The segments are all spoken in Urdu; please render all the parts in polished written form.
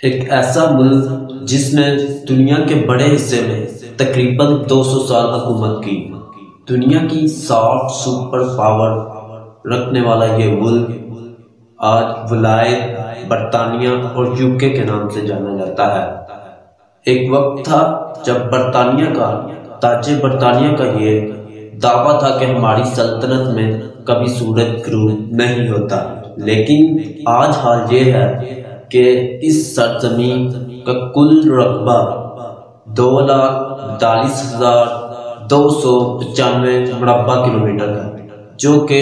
ایک ایسا ملک جس نے دنیا کے بڑے حصے میں تقریباً 200 سال حکومت کی، دنیا کی 60 سپر پاور رکھنے والا یہ ملک آج ولایت برطانیہ اور یوکے کے نام سے جانا جاتا ہے۔ ایک وقت تھا جب برطانیہ کا تاج برطانیہ کا یہ دعویٰ تھا کہ ہماری سلطنت میں کبھی سورج غروب نہیں ہوتا، لیکن آج حال یہ ہے کہ اس سرزمین کا کل رقبہ 2,42,295 مربع کلومیٹر ہے، جو کہ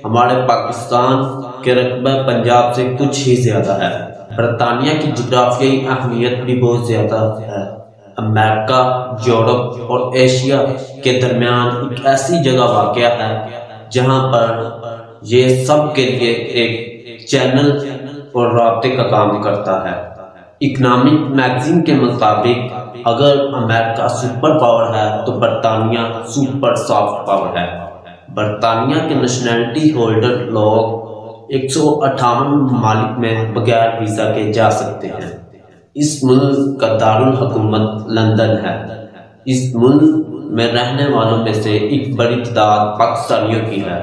ہمارے پاکستان کے رقبہ پنجاب سے کچھ ہی زیادہ ہے۔ برطانیہ کی جغرافیائی اہمیت بھی بہت زیادہ ہے۔ امریکہ، یورپ اور ایشیا کے درمیان ایک ایسی جگہ واقع ہے جہاں پر یہ سب کے لیے ایک چینل اور رابطے کا کام کرتا ہے۔ اکنامک میگزین کے مطابق اگر امریکہ سپر پاور ہے تو برطانیہ سپر سافٹ پاور ہے۔ برطانیہ کے نیشنلٹی ہولڈر لوگ 158 ممالک میں بغیر ویزا کے جا سکتے ہیں۔ اس ملک کا دارالحکومت لندن ہے۔ اس ملک میں رہنے والوں میں سے ایک بڑی تعداد پاکستانیوں کی ہے۔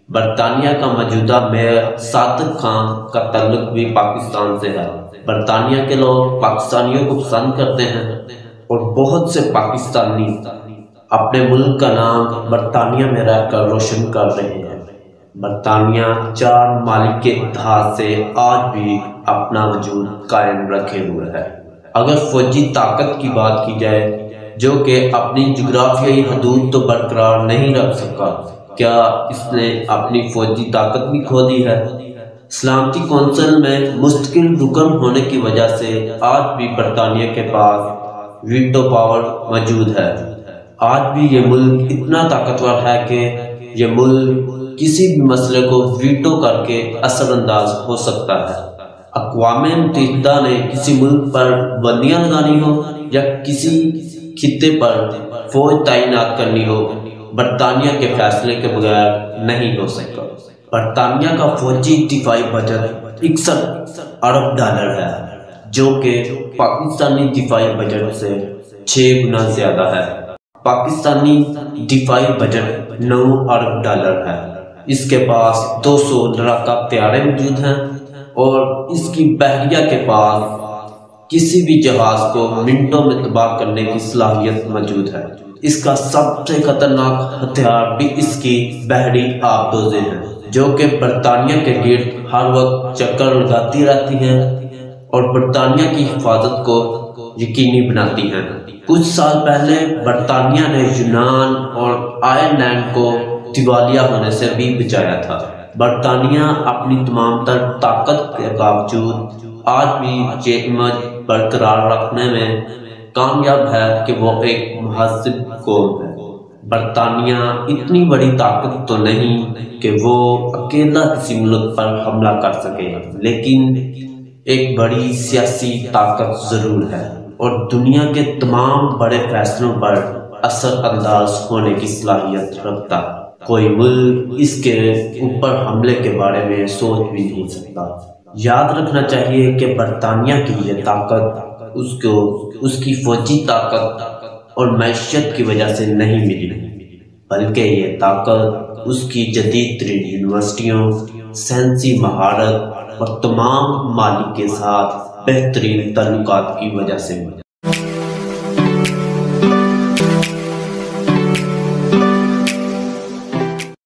برطانیہ کا موجودہ میئر صادق خان کا تعلق بھی پاکستان سے ہے۔ برطانیہ کے لوگ پاکستانیوں کو پسند کرتے ہیں اور بہت سے پاکستانی اپنے ملک کا نام برطانیہ میں رہ کر روشن کر رہے ہیں۔ برطانیہ 4 ممالک کے اتحاد سے آج بھی اپنا وجود قائم رکھے ہوئے ہے۔ اگر فوجی طاقت کی بات کی جائے، جو کہ اپنی جغرافیائی حدود تو برقرار نہیں رکھ سکا، کیا اس نے اپنی فوجی طاقت بھی کھو دی ہے؟ سلامتی کونسل میں مستقل رکن ہونے کی وجہ سے آج بھی برطانیہ کے پاس ویٹو پاور موجود ہے۔ آج بھی یہ ملک اتنا طاقتور ہے کہ یہ ملک کسی بھی مسئلے کو ویٹو کر کے اثر انداز ہو سکتا ہے۔ اقوام متحدہ نے کسی ملک پر بندیاں لگانی ہو یا کسی خطے پر فوج تعینات کرنی ہو، برطانیہ کے فیصلے کے بغیر نہیں ہو سکتا۔ برطانیہ کا فوجی دفاعی بجٹ 61 ارب ڈالر ہے، جو کہ پاکستانی دفاعی بجٹ سے 6 گنا زیادہ ہے۔ پاکستانی دفاعی بجٹ 9 ارب ڈالر ہے۔ اس کے پاس 200 لڑاکا طیارے موجود ہیں اور اس کی بحریہ کے پاس کسی بھی جہاز کو منٹوں میں تباہ کرنے کی صلاحیت موجود ہے۔ اس کا سب سے خطرناک ہتھیار بھی اس کی بحری آبدوزیں ہیں، جو کہ برطانیہ کے گرد ہر وقت چکر لگاتی رہتی ہیں اور برطانیہ کی حفاظت کو یقینی بناتی ہیں۔ کچھ سال پہلے برطانیہ نے یونان اور آئرلینڈ کو دیوالیہ ہونے سے بھی بچایا تھا۔ برطانیہ اپنی تمام تر طاقت کے باوجود آج بھی یہ امج برقرار رکھنے میں کامیاب ہے کہ وہ ایک مہذب قوم ہے۔ برطانیہ اتنی بڑی طاقت تو نہیں کہ وہ اکیلا کسی ملک پر حملہ کر سکے، لیکن ایک بڑی سیاسی طاقت ضرور ہے اور دنیا کے تمام بڑے فیصلوں پر اثر انداز ہونے کی صلاحیت رکھتا ہے۔ کوئی ملک اس کے اوپر حملے کے بارے میں سوچ بھی نہیں سکتا۔ یاد رکھنا چاہیے کہ برطانیہ کی یہ طاقت اس کی فوجی طاقت اور معیشت کی وجہ سے نہیں ملی، بلکہ یہ طاقت اس کی جدید ترین یونیورسٹیوں، سائنسی مہارت اور تمام ممالک کے ساتھ بہترین تعلقات کی وجہ سے ملی۔